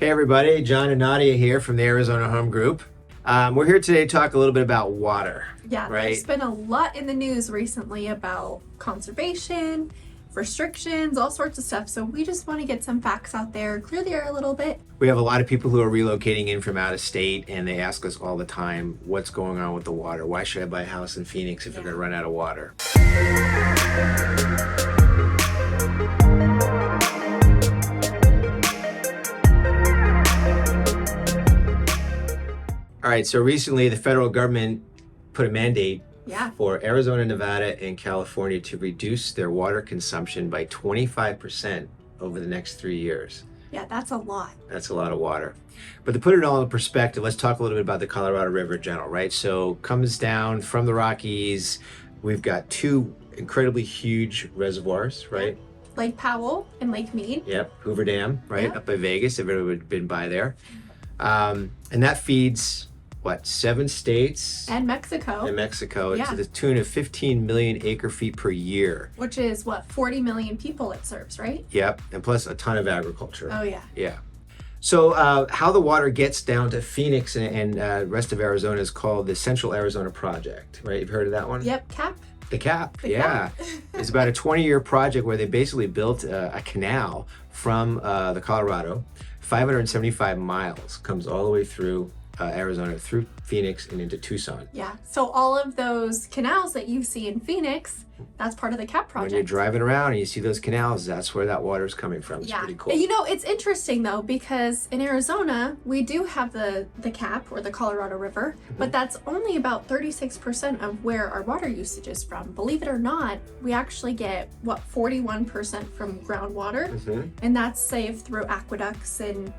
Hey everybody, John and Nadia here from the Arizona Home Group. We're here today to talk a little bit about water. Yeah, right? There's been a lot in the news recently about conservation, restrictions, all sorts of stuff. So we just want to get some facts out there, clear the air a little bit. We have a lot of people who are relocating in from out of state, and they ask us all the time, what's going on with the water? Why should I buy a house in Phoenix if we're going to run out of water? All right, so recently the federal government put a mandate for Arizona, Nevada, and California to reduce their water consumption by 25% over the next 3 years. Yeah, that's a lot. That's a lot of water. But to put it all in perspective, let's talk a little bit about the Colorado River in general, right? So comes down from the Rockies. We've got two incredibly huge reservoirs, right? Lake Powell and Lake Mead. Yep, Hoover Dam, right? Yep. Up by Vegas, if everyone had been by there. And that feeds, 7 states? And Mexico. And Mexico, Yeah. to the tune of 15 million acre feet per year. Which is 40 million people it serves, right? Yep, and plus a ton of agriculture. Oh yeah. Yeah. So how the water gets down to Phoenix and rest of Arizona is called the Central Arizona Project, right? You've heard of that one? Yep, CAP. The CAP, The yeah. CAP. It's about a 20-year project where they basically built a canal from the Colorado, 575 miles, comes all the way through Arizona, through Phoenix and into Tucson. Yeah, so all of those canals that you see in Phoenix, that's part of the CAP project. When you're driving around and you see those canals, that's where that water is coming from. It's pretty cool. You know, it's interesting though, because in Arizona, we do have the CAP or the Colorado River, but that's only about 36% of where our water usage is from. Believe it or not, we actually get 41% from groundwater, and that's saved through aqueducts and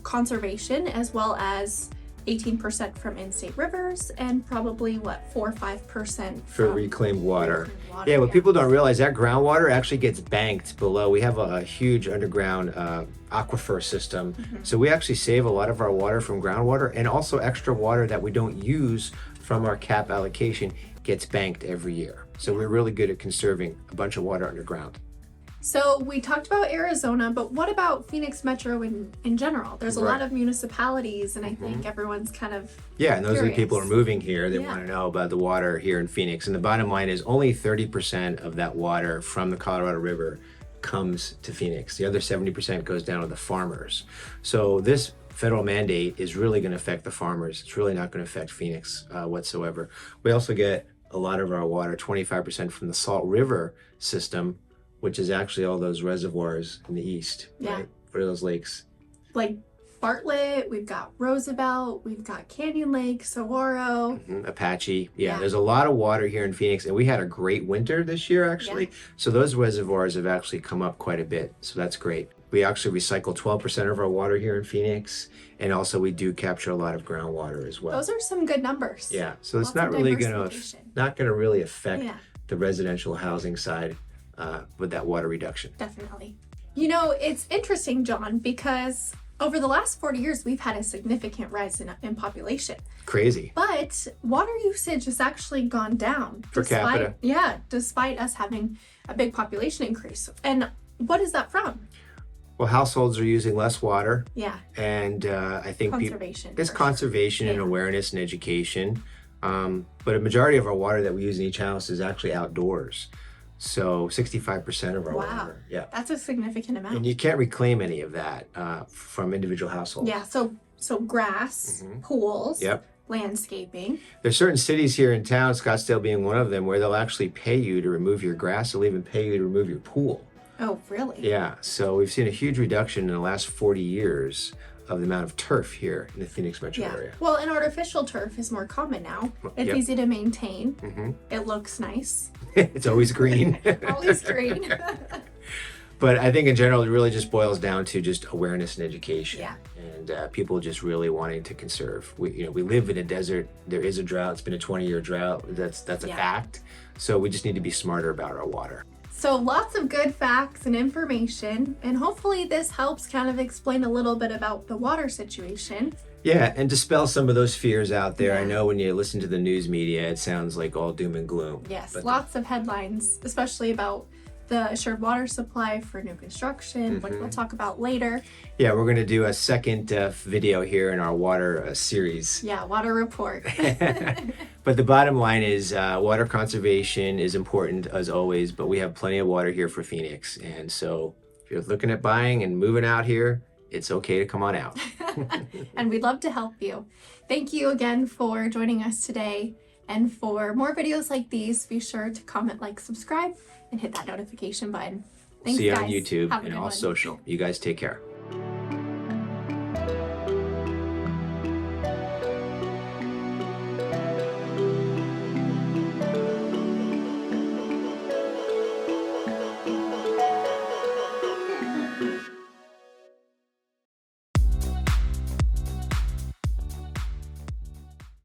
conservation, as well as 18% from in-state rivers, and probably 4 or 5% for from reclaimed water. reclaimed water. Yeah, what people don't realize, that groundwater actually gets banked below. We have a huge underground aquifer system. So we actually save a lot of our water from groundwater, and also extra water that we don't use from our CAP allocation gets banked every year. So we're really good at conserving a bunch of water underground. So we talked about Arizona, but what about Phoenix Metro in general? There's a lot of municipalities, and I think everyone's kind of Yeah, and those are the people who are moving here. They Yeah. want to know about the water here in Phoenix. And the bottom line is only 30% of that water from the Colorado River comes to Phoenix. The other 70% goes down to the farmers. So this federal mandate is really going to affect the farmers. It's really not going to affect Phoenix whatsoever. We also get a lot of our water, 25% from the Salt River system, which is actually all those reservoirs in the east, right? What are those lakes? like Bartlett, we've got Roosevelt, we've got Canyon Lake, Saguaro. Apache. Yeah. There's a lot of water here in Phoenix, and we had a great winter this year, actually. So those reservoirs have actually come up quite a bit, so that's great. We actually recycle 12% of our water here in Phoenix, and also we do capture a lot of groundwater as well. Those are some good numbers. Yeah, so it's Lots not of really going to diversification. really affect Yeah. the residential housing side with that water reduction. Definitely. You know, it's interesting, John, because over the last 40 years, we've had a significant rise in population. Crazy. But water usage has actually gone down. Per capita. Yeah, despite us having a big population increase. And what is that from? Well, households are using less water, Yeah, and I think conservation. it's for sure. conservation and Yeah. awareness and education. But a majority of our water that we use in each house is actually outdoors. So 65% of our Wow. water. Yeah. That's a significant amount. And you can't reclaim any of that from individual households. Yeah, so grass, pools, Yep. landscaping. There's certain cities here in town, Scottsdale being one of them, where they'll actually pay you to remove your grass. They'll even pay you to remove your pool. Oh, really? Yeah. So we've seen a huge reduction in the last 40 years of the amount of turf here in the Phoenix metro area. Well, and artificial turf is more common now. It's Yep. easy to maintain. It looks nice. It's always green. Always green. But I think in general, it really just boils down to just awareness and education. Yeah. And people just really wanting to conserve. We live in a desert. There is a drought. It's been a 20-year drought. That's a fact. So we just need to be smarter about our water. So lots of good facts and information, and hopefully this helps kind of explain a little bit about the water situation. Yeah, and dispel some of those fears out there. I Yeah. know when you listen to the news media, it sounds like all doom and gloom. Yes, But lots of headlines, especially about the assured water supply for new construction, like we'll talk about later. Yeah, we're going to do a second video here in our water series. Yeah, water report. But the bottom line is water conservation is important as always, but we have plenty of water here for Phoenix. And so if you're looking at buying and moving out here, it's okay to come on out. And we'd love to help you. Thank you again for joining us today. And for more videos like these, be sure to comment, like, subscribe, and hit that notification button. Thanks, See you guys. on YouTube Have a and good all one. social. You guys take care.